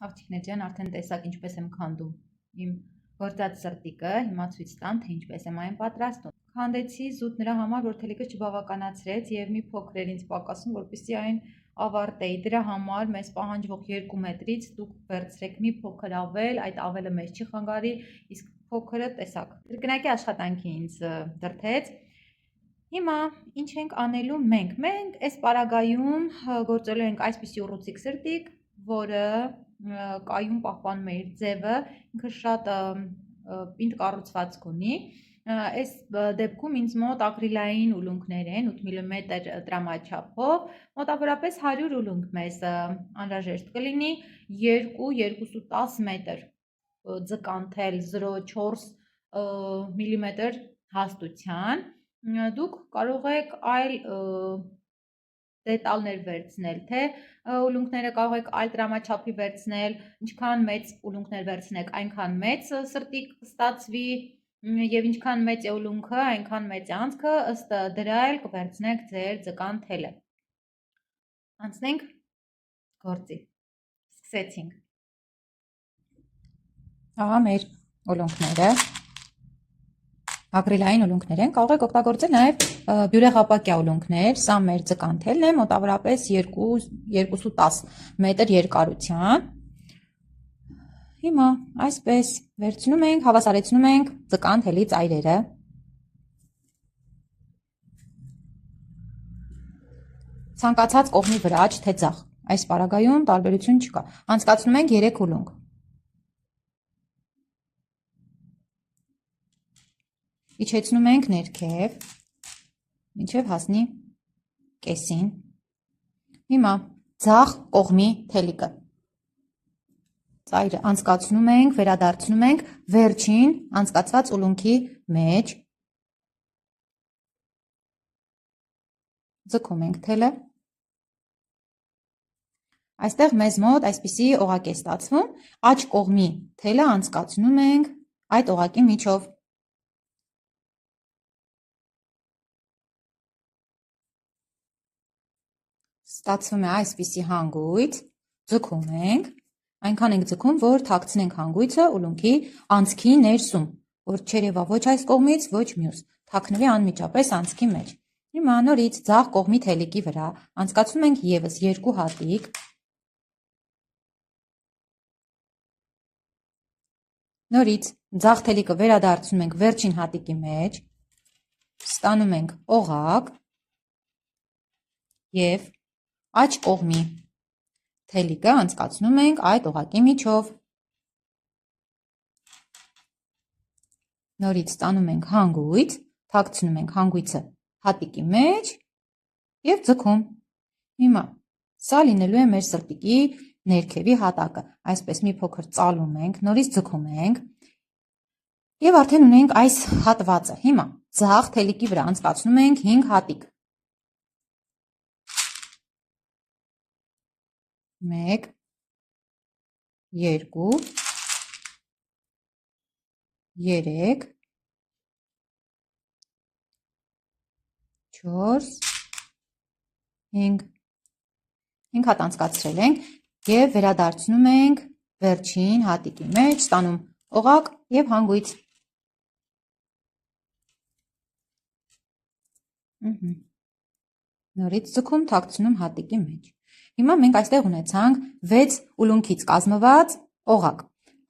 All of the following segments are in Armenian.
Աղջիկներ ջան, արդեն տեսակ ինչպես եմ քանդում իմ գործած սրտիկը, հիմա ցույց տամ, թե ինչպես եմ այն պատրաստում։ Քանդեցի զուտ նրա համար, որ թելիկը չբավականացրեց եւ մի փոքր էր ինձ պակասում, որպեսզի այն ավարտեի։ Դրա համար մեզ պահանջվող 2 մետրից դուք վերցրեք մի փոքր ավել, այդ ավելը մեզ չի խանգարի, իսկ փոքրը տեսակ։ Կրկնակի աշխատանքի ինձ դրթեց։ Հիմա ինչ ենք անելու մենք։ Մենք այս պարագայում գործելու ենք այսպիսի ուռուցիկ սրտիկ, որը կայուն պահպանում է իր ձևը, ինքը շատ պինդ կառուցվածք ունի։ Այս դեպքում ինձ մոտ ակրիլային ուլունքներ են 8 մմ տրամաչափով, մոտավորապես 100 ուլունք մեզ անհրաժեշտ կլինի, 2-2.10 մետր ձկանթել 0.4 մմ հաստության։ Դուք կարող եք այլ դետալներ վերցնել, թե ուլունքները կարող եք այլ տրամաչափի վերցնել, ինչքան մեծ ուլունքներ վերցնեք, այնքան մեծ սրտիկ կստացվի եւ ինչքան մեծ է ուլունքը, այնքան մեծ է անցքը, ըստ դրա էլ կվերցնեք ձեր ձկան թելը։ Անցնենք գործի։ Սկսեցինք։ Ահա մեր ուլունքները ակրիլային ուլունքներ են, կարող եք օգտագործել նաև բյուրեղապակյա ուլունքներ, սա մեր ձկան թելն է, մոտավորապես 2-2.10 մետր երկարության։ Հիմա այսպես վերցնում ենք, հավասարեցնում ենք ձկան թելի ծայրերը։ Ցանկացած կողմի վրա, ոչ թե ձախ, այս պարագայում տարբերություն չկա։ Անցկացնում ենք 3 ուլունք։ Իջեցնում ենք ներքև, մինչև հասնի կեսին։ Հիմա ձախ կողմի թելիկը։ Ծայրը անցկացնում ենք, վերադարձնում ենք վերջին անցկացված ուլունքի մեջ։ Ձգում ենք թելը։ Այստեղ մեզ մոտ այսպիսի օղակ է ստացվում, աջ կողմի թելը անցկացնում ենք այդ օղակի միջով։ Ստացվում է այսպիսի հանգույց, ձգում ենք, այնքան ենք ձգում, որ թաքցնենք հանգույցը ուլունքի անցքի ներսում, որ չերևա ոչ այս կողմից, ոչ մյուս, թաքնվի անմիջապես անցքի մեջ։ Հիմա նորից ձախ կողմի թելիկի վրա անցկացնում ենք եւս 2 հատիկ։ Նորից ձախ թելիկը վերադարձնում ենք վերջին հատիկի մեջ, ստանում ենք օղակ եւ աջ կողմի թելիկը անցկացնում ենք այդ օղակի միջով։ Նորից ստանում ենք հանգույց, թաքցնում ենք հանգույցը հատիկի մեջ եւ ձգում։ Հիմա սա լինելու է մեր սրտիկի ներքևի հատակը, այսպես մի փոքր ծալում ենք, նորից ձգում ենք եւ արդեն ունենք այս հատվածը։ Հիմա ձախ թելիկի վրա անցկացնում ենք 5 հատիկ։ 1 2 3 4 5 հատ անցկացրել ենք եւ վերադարձնում ենք վերջին հատիկի մեջ, ստանում օղակ եւ հանգույց։ Նորից ձգում, թաքցնում հատիկի մեջ։ Հիմա մենք այստեղ ունեցանք 6 ուլունքից կազմված օղակ։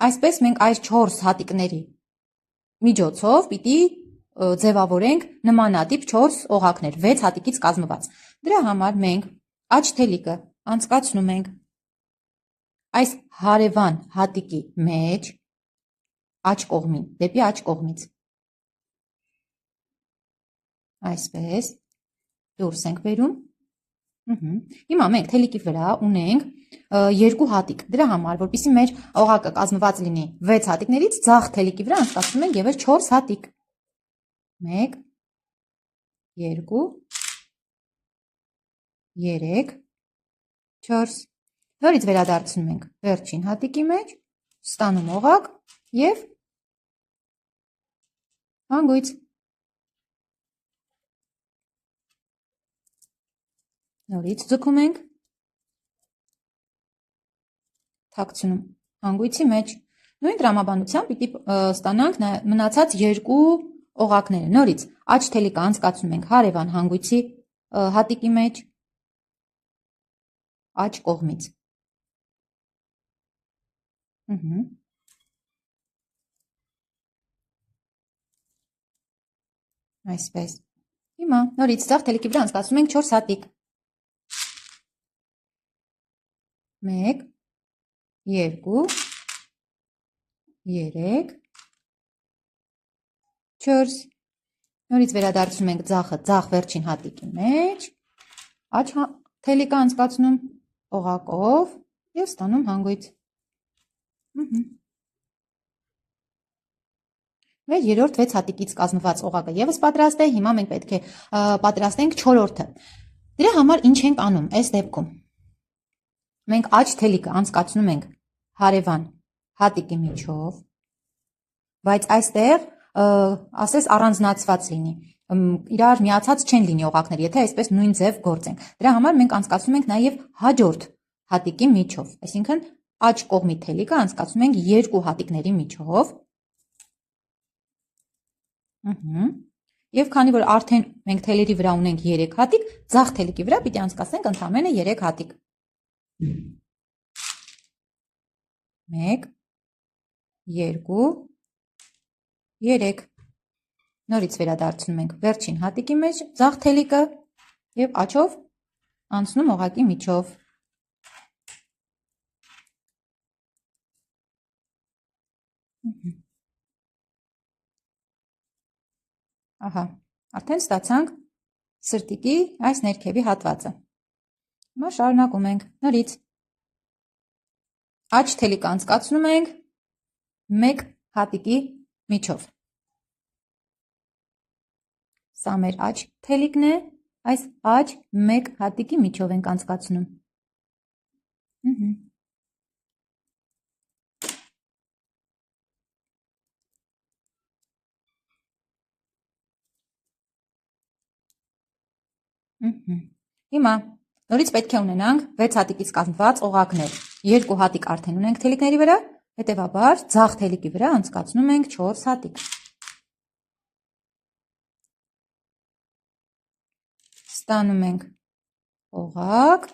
Այսպես մենք այս 4 հատիկների միջոցով պիտի ձևավորենք նմանատիպ 4 օղակներ, 6 հատիկից կազմված։ Դրա համար մենք աջ թելիկը անցկացնում ենք այս հարևան հատիկի մեջ, աջ կողմին, դեպի աջ կողմից։ Այսպես դուրս ենք բերում։ Հիմա մենք թելիկի վրա ունենք 2 հատիկ։ Դրա համար, որպեսզի մեր օղակը կազմված լինի 6 հատիկներից, ձախ թելիկի վրա անցկացնում ենք եւս 4 հատիկ։ 1 2 3 4 Նորից վերադարձնում ենք վերջին հատիկի մեջ, ստանում օղակ եւ հանգույց։ Նորից ձգում ենք, թաքցնում հանգույցի մեջ։ Նույն տրամաբանությամբ պիտի ստանանք մնացած երկու օղակները։ Նորից աջ թելիկը անցկացնում ենք հարևան հանգույցի հատիկի մեջ, աջ կողմից։ Այսպես։ Հիմա նորից ձախ թելիկի վրա անցկացնում ենք 4 հատիկ։ 1 2 3 4 Նորից վերադարձնում ենք ձախը ձախ վերջին հատիկի մեջ, աջ թելիկը անցկացնում օղակով և ստանում հանգույց։ Մեր երրորդ 6 հատիկից կազմված օղակը ևս պատրաստ է, հիմա մենք պետք է պատրաստենք 4-րդը։ Դրա համար ինչ ենք անում այս դեպքում։ Մենք աջ թելիկը անցկացնում ենք հարևան հատիկի միջով, բայց այստեղ ասես առանձնացված լինի, իրար միացած չեն լինի օղակները, եթե այսպես նույն ձև գործենք։ Դրա համար մենք անցկացնում ենք նաև հաջորդ հատիկի միջով, այսինքն աջ կողմի թելիկը անցկացնում ենք երկու հատիկների միջով։ Եվ քանի որ արդեն մենք թելերի վրա ունենք 3 հատիկ, ձախ թելիկի վրա պիտի անցկացնենք ընդամենը 3 հատիկ։ 1 2 3 Նորից վերադարձնում ենք վերջին հատիկի մեջ ձախ թելիկը և աջով անցնում օղակի միջով։ Ահա, արդեն ստացանք սրտիկի այս ներքևի հատվածը։ Հիմա շարունակում ենք նորից։ Աջ թելիկը անցկացնում ենք 1 հատիկի միջով։ Սա մեր աջ թելիկն է, այս աջ 1 հատիկի միջով ենք անցկացնում։ Հիմա նորից պետք է ունենանք 6 հատիկից կազմված օղակներ։ 2 հատիկ արդեն ունենք թելիկների վրա, հետևաբար ձախ թելիկի վրա անցկացնում ենք 4 հատիկ։ Ստանում ենք օղակ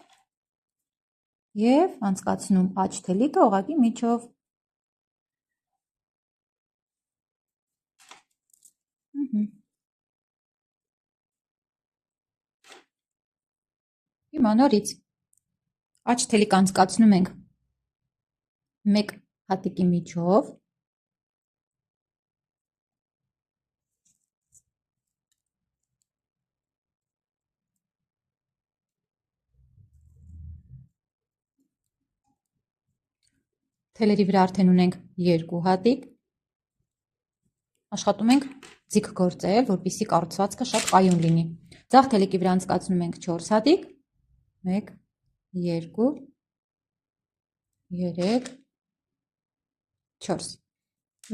և անցկացնում աջ թելիկը օղակի միջով։ Հիմա նորից աջ թելիկը անցկացնում ենք 1 հատիկի միջով, թելերի վրա արդեն ունենք 2 հատիկ, աշխատում ենք ձիգ գործել, որպեսզի կառուցվածքը շատ կայուն լինի։ Ձախ թելիկի վրա անցկացնում ենք 4 հատիկ, 1 2 3 4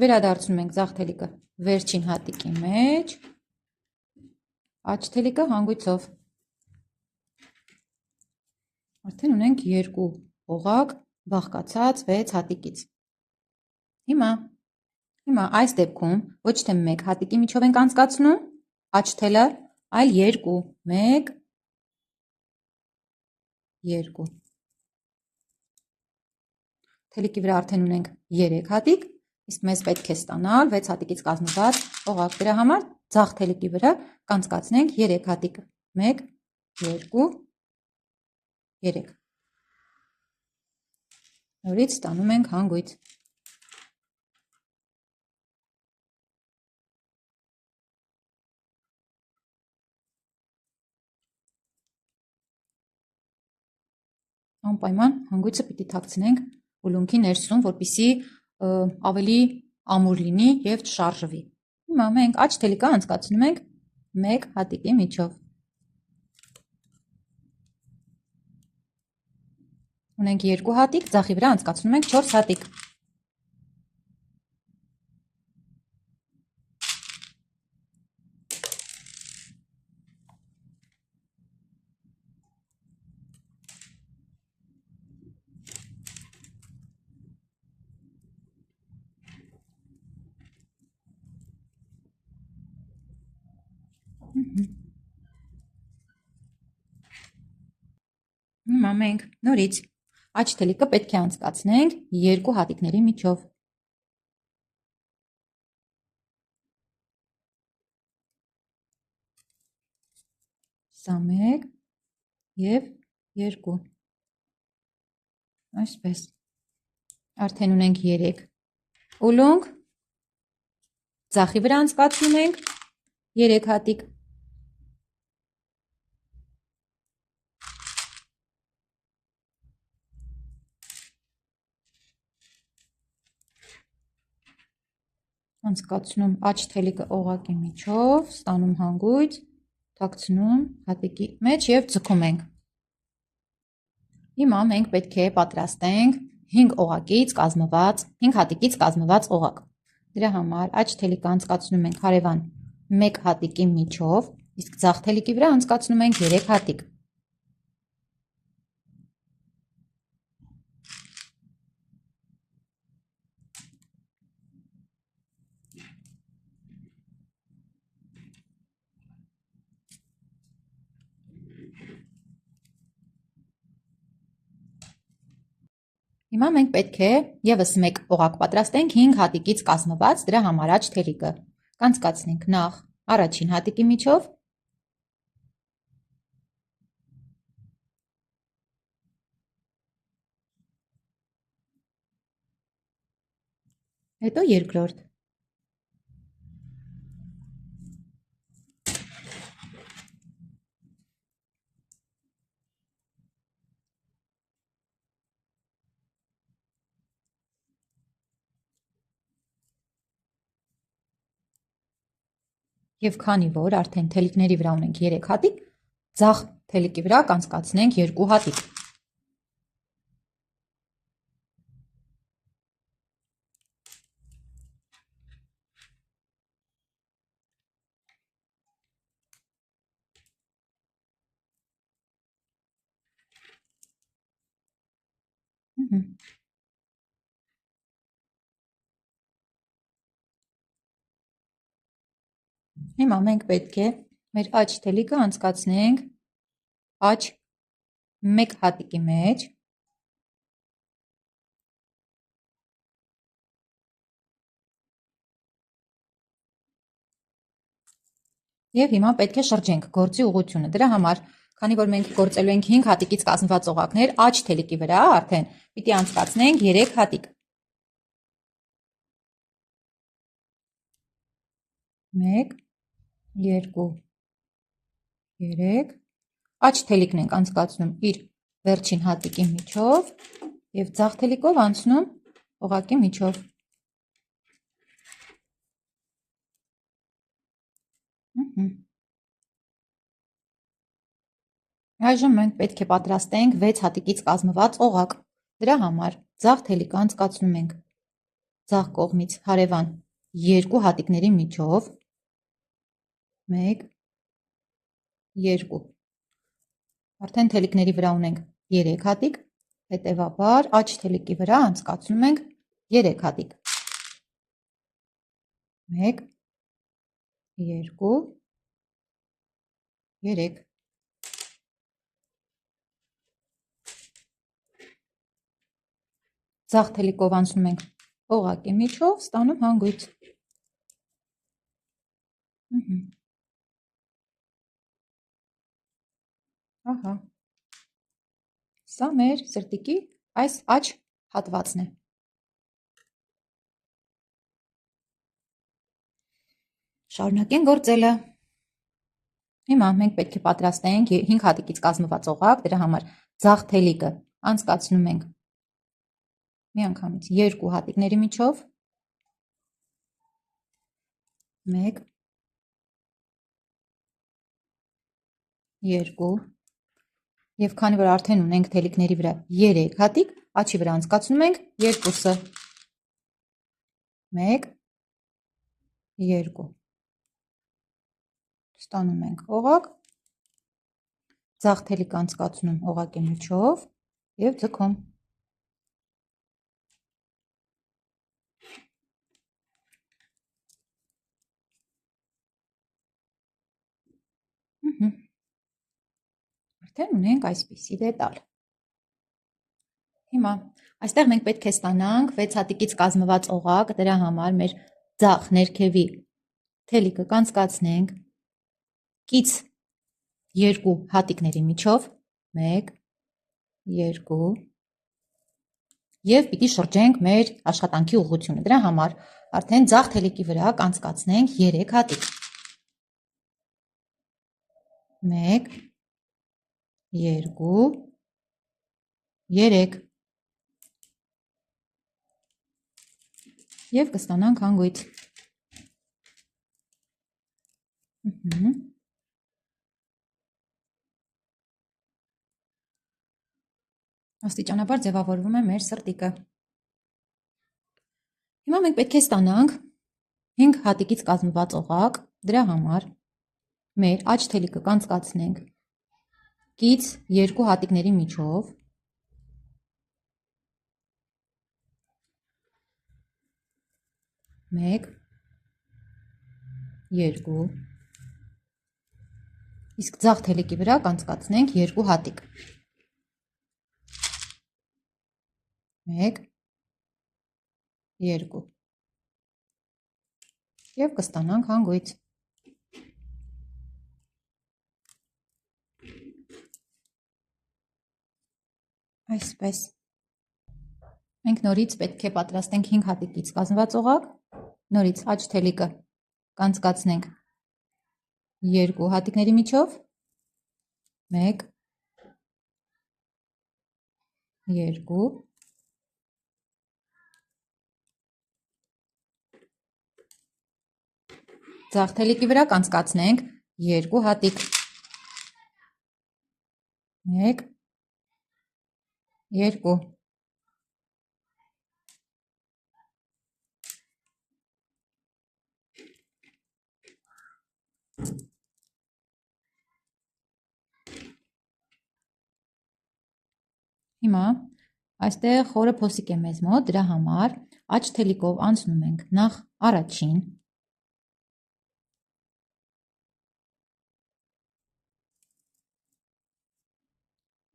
Վերադարձնում ենք ձախ թելիկը վերջին հատիկի մեջ, աջ թելիկը հանգույցով։ Արդեն ունենք 2 օղակ բաղկացած 6 հատիկից։ Հիմա այս դեպքում ոչ թե 1 հատիկի միջով ենք անցկացնում աջ թելը, այլ 2, 1 2 Թելիկի վրա արդեն ունենք 3 հատիկ, իսկ մեզ պետք է ստանալ 6 հատիկից կազմված օղակ։ Դրա համար ձախ թելիկի վրա կանցկացնենք 3 հատիկ, 1 2 3 Նորից ստանում ենք հանգույց։ Անպայման հանգույցը պիտի թաքցնենք ուլունքի ներսում, որպեսզի ավելի ամուր լինի և չշարժվի։ Հիմա մենք աջ թելիկը անցկացնում ենք 1 հատիկի միջով։ Ունենք 2 հատիկ, ձախի վրա անցկացնում ենք 4 հատիկ։ Հիմա մենք նորից աջ թելիկը պետք է անցկացնենք երկու հատիկների միջով։ Սա 1 և 2, այսպես, արդեն ունենք 3 ուլունք, ձախի վրա անցկացնում ենք 3 հատիկ։ Անցկացնում աջ թելիկը օղակի միջով, ստանում հանգույց, թաքցնում հատիկի մեջ և ձգում ենք։ Հիմա մենք պետք է պատրաստենք 5 հատիկից կազմված օղակ։ Դրա համար աջ թելիկը անցկացնում ենք հարևան 1 հատիկի միջով, իսկ ձախ թելիկի վրա անցկացնում ենք 3 հատիկ։ Հիմա մենք պետք է ևս 1 օղակ պատրաստենք 5 հատիկից կազմված, դրա համար աջ թելիկը կանցկացնենք նախ առաջին հատիկի միջով, հետո երկրորդ։ Եվ քանի որ արդեն թելիկների վրա ունենք 3 հատիկ, ձախ թելիկի վրա կանցկացնենք 2 հատիկ։ Հիմա մենք պետք է մեր աջ թելիկը անցկացնենք աջ 1 հատիկի մեջ, և հիմա պետք է շրջենք գործի ուղղությունը։ Դրա համար, քանի որ մենք գործելու ենք 5 հատիկից կազմված օղակներ, աջ թելիկի վրա արդեն պիտի անցկացնենք 3 հատիկ։ 1, 2, 3, աջ թելիկն ենք անցկացնում իր վերջին հատիկի միջով և ձախ թելիկով անցնում օղակի միջով։ Այժմ մենք պետք է պատրաստենք 6 հատիկից կազմված օղակ։ Դրա համար ձախ թելիկը անցկացնում ենք ձախ կողմից հարևան 2 հատիկների միջով, 1, 2, արդեն թելիկների վրա ունենք 3 հատիկ, հետևաբար աջ թելիկի վրա անցկացնում ենք 3 հատիկ, 1, 2, 3, ձախ թելիկով անցնում ենք օղակի միջով, ստանում հանգույց։ Ահա, սա մեր սրտիկի այս աջ հատվածն է։ Շարունակենք գործելը։ Հիմա մենք պետք է պատրաստենք 5 հատիկից կազմված օղակ, դրա համար ձախ թելիկը անցկացնում ենք միանգամից 2 հատիկների միջով, 1, 2, և քանի որ արդեն ունենք թելիկների վրա 3 հատիկ, աջի վրա անցկացնում ենք 2-ը, 1, 2, ստանում ենք օղակ, ձախ թելիկը անցկացնում օղակի միջով և ձգում։ արդեն ունենք այսպիսի դետալ։ Հիմա այստեղ մենք պետք է ստանանք 6 հատիկից կազմված օղակ, դրա համար մեր ձախ ներքևի թելիկը կանցկացնենք կից 2 հատիկների միջով 1 2 եւ պիտի շրջենք մեր աշխատանքի ուղղությունը։ Դրա համար արդեն ձախ թելիկի վրա կանցկացնենք 3 հատիկ։ 1 2 3 եւ կստանանք հանգույց։ Աստիճանաբար ձևավորվում է մեր սրտիկը։ Հիմա մենք պետք է ստանանք 5 հատիկից կազմված օղակ, դրա համար մեր աջ թելիկը կանցկացնենք կից 2 հատիկների միջով 1 2 իսկ ձախ թելիկի վրա կանցկացնենք 2 հատիկ 1 2 եւ կստանանք հանգույց։ Այսպես մենք նորից պետք է պատրաստենք 5 հատիկից կազմված օղակ, նորից աջ թելիկը կանցկացնենք 2 հատիկների միջով 1 2 ձախ թելիկի վրա կանցկացնենք 2 հատիկ 1 2 Հիմա այստեղ խորը փոսիկ է մեզ մոտ, դրա համար աջ թելիկով անցնում ենք նախ առաջին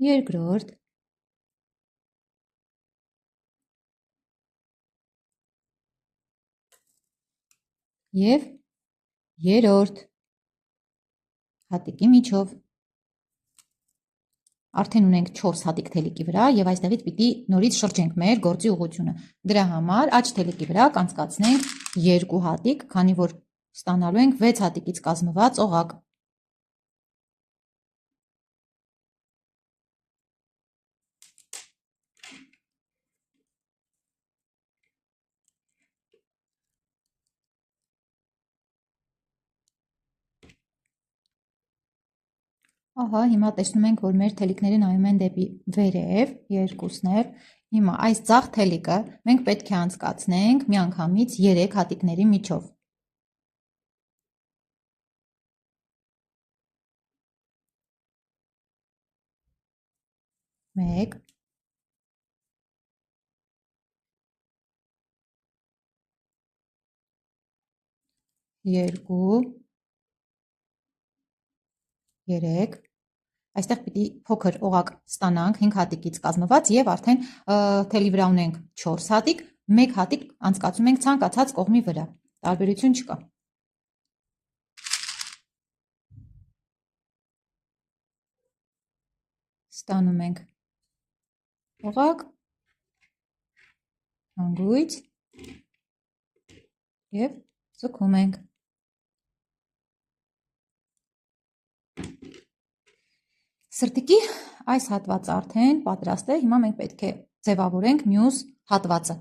երկրորդ եւ երրորդ հատիկի միջով արդեն ունենք 4 հատիկ թելիկի վրա եւ այստեղից պիտի նորից շրջենք մեր գործի ուղղությունը։ Դրա համար աջ թելիկի վրա կանցկացնենք 2 հատիկ, քանի որ ստանալու ենք 6 հատիկից կազմված օղակ։ Ահա, հիմա տեսնում ենք, որ մեր թելիկները նայում են դեպի վերև, երկուսն էլ։ Հիմա այս ձախ թելիկը մենք պետք է անցկացնենք միանգամից 3 հատիկների միջով։ 1 2 3 Այստեղ պիտի փոքր օղակ ստանանք 5 հատիկից կազմված եւ արդեն թելի վրա ունենք 4 հատիկ, 1 հատիկ անցկացնում ենք ցանկացած կողմի վրա։ Տարբերություն չկա։ Ստանում ենք օղակ, հանգույց եւ ձգում ենք։ Սրտիկի այս հատվածը արդեն պատրաստ է, հիմա մենք պետք է ձևավորենք մյուս հատվածը։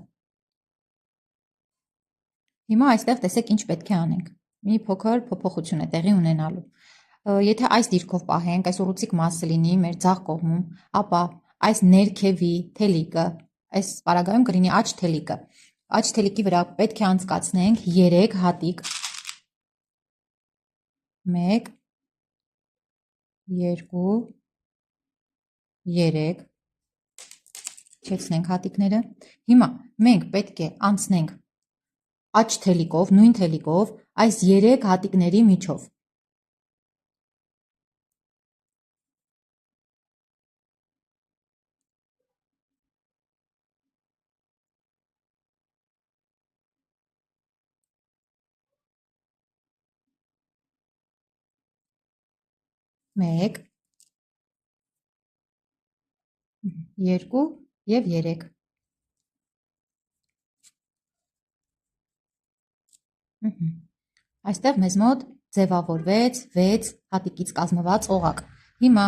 Հիմա այստեղ տեսեք ինչ պետք է անենք։ Մի փոքր փոփոխություն է տեղի ունենալու։ Եթե այս դիրքով պահենք, այս ուռուցիկ մասը լինի մեր ձախ կողմում, ապա այս ներքևի թելիկը, այս պարագայում կլինի աջ թելիկը։ Աջ թելիկի վրա պետք է անցկացնենք 3 հատիկ 1 2 3 Չեցնենք հատիկները։ Հիմա մենք պետք է անցնենք աջ թելիկով, նույն թելիկով այս 3 հատիկների միջով։ 1 2 եւ 3 Այստեղ մեզ մոտ ձևավորվեց 6 հատիկից կազմված օղակ։ Հիմա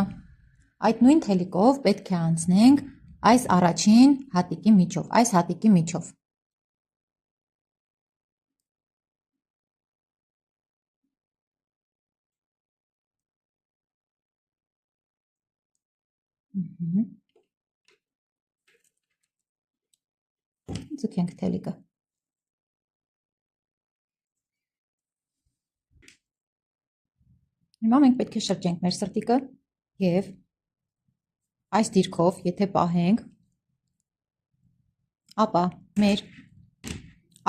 այդ նույն թելիկով պետք է անցնենք այս առաջին հատիկի միջով, այս հատիկի միջով։ Ձգենք թելիկը։ Հիմա մենք պետք է շրջենք մեր սրտիկը եւ այս դիրքով, եթե պահենք, ապա մեր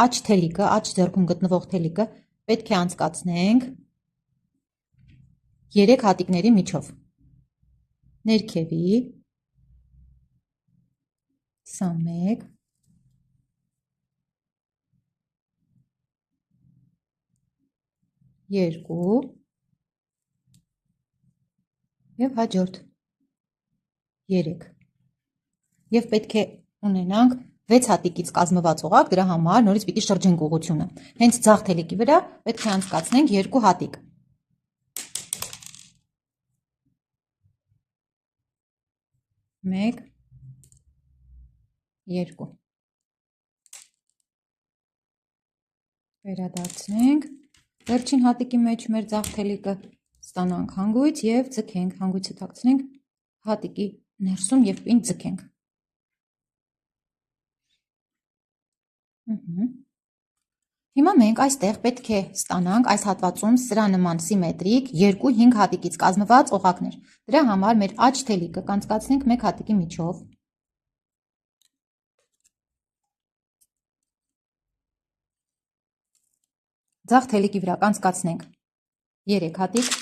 աջ թելիկը, աջ ձեռքում գտնվող թելիկը պետք է անցկացնենք 3 հատիկների միջով։ Ներքևի 21 2 եւ հաջորդ 3 եւ պետք է ունենանք 6 հատիկից կազմված օղակ, դրա համար նորից պիտի շրջենք ուղղությունը։ Հենց ձախ թելիկի վրա պետք է անցկացնենք 2 հատիկ։ Մեկ, 2 վերադարձնենք, վերջին հատիկի մեջ մեր ձախ թելիկը ստանանք հանգույց եւ ձգենք, հանգույցը թաքցնենք հատիկի ներսում եւ պինդ ձգենք։ Հիմա մենք այստեղ պետք է ստանանք այս հատվածում սրանման սիմետրիկ 2-5 հատիկից կազմված օղակներ։ Դրա համար մեր աջ թելիկը կանցկացնենք 1 հատիկի միջով։ Ձախ թելիկի վրա կանցկացնենք 3 հատիկ։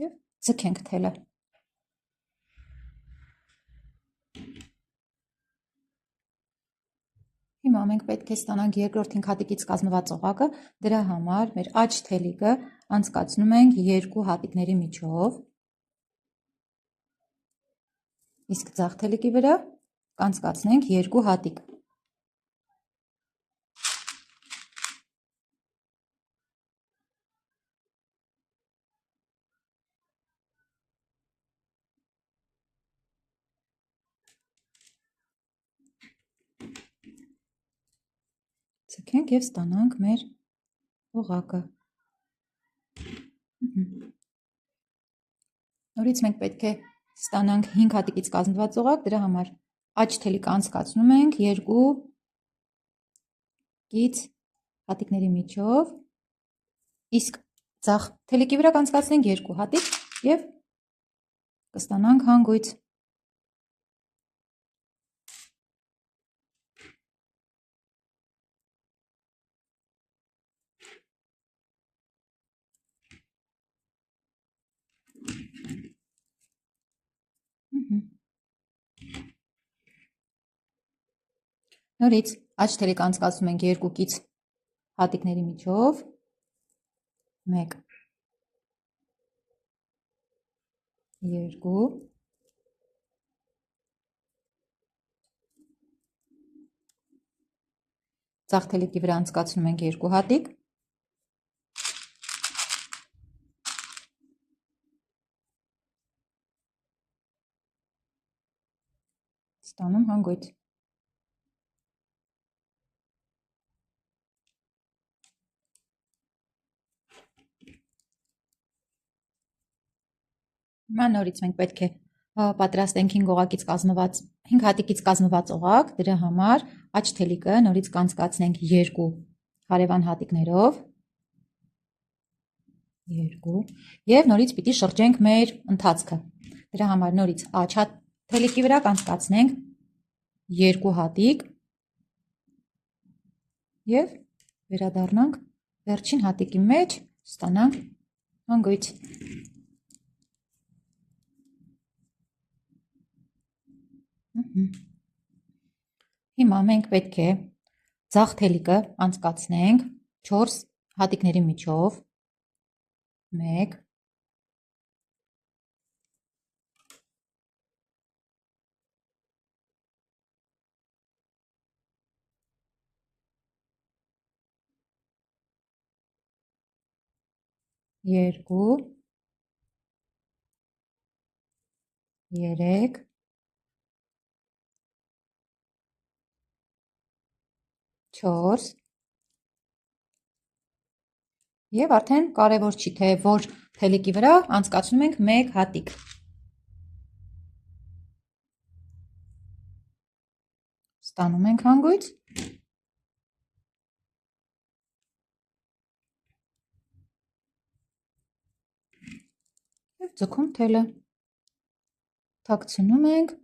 Եվ ձգենք թելը։ Հիմա մենք պետք է ստանանք երկրորդ 5 հատիկից կազմված օղակը, դրա համար մեր աջ թելիկը անցկացնում ենք 2 հատիկների միջով, իսկ ձախ թելիկի վրա կանցկացնենք 2 հատիկ։ Ձգենք եւ ստանանք մեր օղակը։ Նորից մենք պետք է ստանանք 5 հատիկից կազմված օղակ, դրա համար աջ թելիկը անցկացնում ենք 2 կից հատիկների միջով, իսկ ձախ թելիկի վրա կանցկացնենք 2 հատիկ եւ կստանանք հանգույց։ Նորից աջ թելիկը անցկացնում ենք 2 կից հատիկների միջով, 1 2 Ձախ թելիկի վրա անցկացնում ենք 2 հատիկ, ստանում հանգույց։ Հիմա նորից մենք պետք է պատրաստենք 5 հատիկից կազմված օղակ, դրա համար աջ թելիկը նորից կանցկացնենք 2 հարևան հատիկներով, 2 եւ նորից պիտի շրջենք մեր ընթացքը։ Դրա համար նորից աջ թելիկի վրա կանցկացնենք 2 հատիկ եւ վերադառնանք վերջին հատիկի մեջ, ստանանք Հանգույց։ Հիմա մենք պետք է ձախ թելիկը անցկացնենք 4 հատիկների միջով 1 2 3 4 Եվ արդեն կարևոր չի, թե որ թելիկի վրա անցկացնում ենք 1 հատիկ։ Ստանում ենք հանգույց։ Եվ ձգում թելը։ Թաքցնում ենք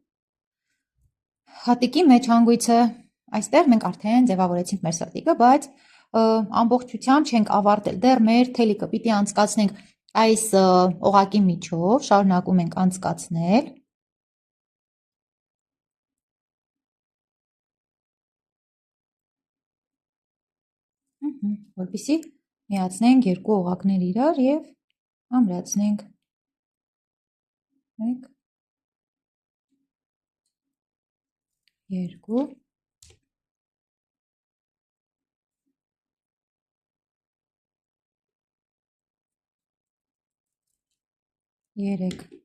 հատիկի մեջ հանգույցը։ Այստեղ մենք արդեն ձևավորեցինք մեր սրտիկը, բայց ամբողջությամբ չենք ավարտել, դեռ մեր թելիկը պիտի անցկացնենք այս օղակի միջով, շարունակում ենք անցկացնել։ Որպեսզի միացնենք երկու օղակներ իրար եւ ամրացնենք։ 1 2 3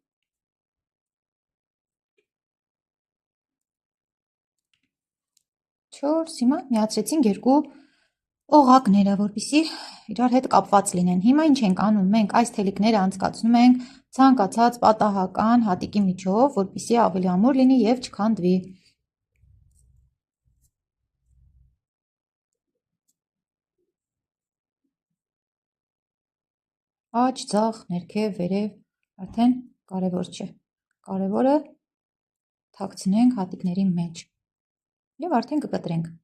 4 Հիմա միացրեցինք երկու օղակները, որպեսզի իրար հետ կապված լինեն։ Հիմա ինչ ենք անում, մենք այս թելիկները անցկացնում ենք ցանկացած պատահական հատիկի միջով, որպեսզի ավելի ամուր լինի եւ չքանդվի։ Աջ, ձախ, ներքև, վերև, արդեն կարևոր չէ։ Կարևորը թաքցնենք հատիկների մեջ եւ արդեն կկտրենք։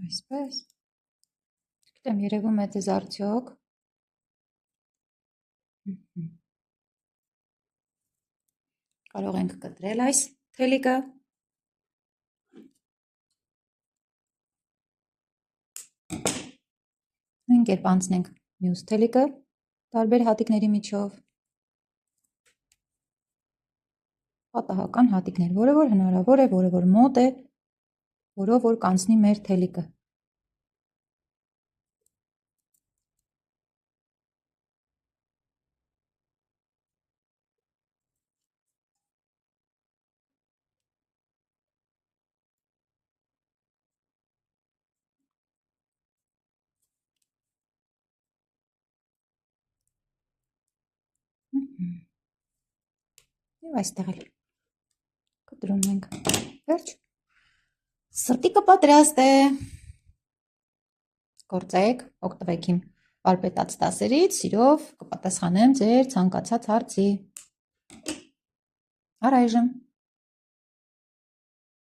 Այսպես։ Գիտեմ, երևում է ձեզ արդյոք։ Կարող ենք կտրել այս թելիկը։ Նույն կերպ անցնենք մյուս թելիկը տարբեր հատիկների միջով։ Պատահական հատիկներ, որը որ հնարավոր է, որը որ մոտ է, որով որ կանցնի մեր թելիկը։ Եվ այստեղ էլ կտրում ենք։ Վերջ։ Սրտիկը պատրաստ է։ Գործեք, օգտվեք իմ վարպետաց դասերից, սիրով կպատասխանեմ ձեր ցանկացած հարցի։ Առայժմ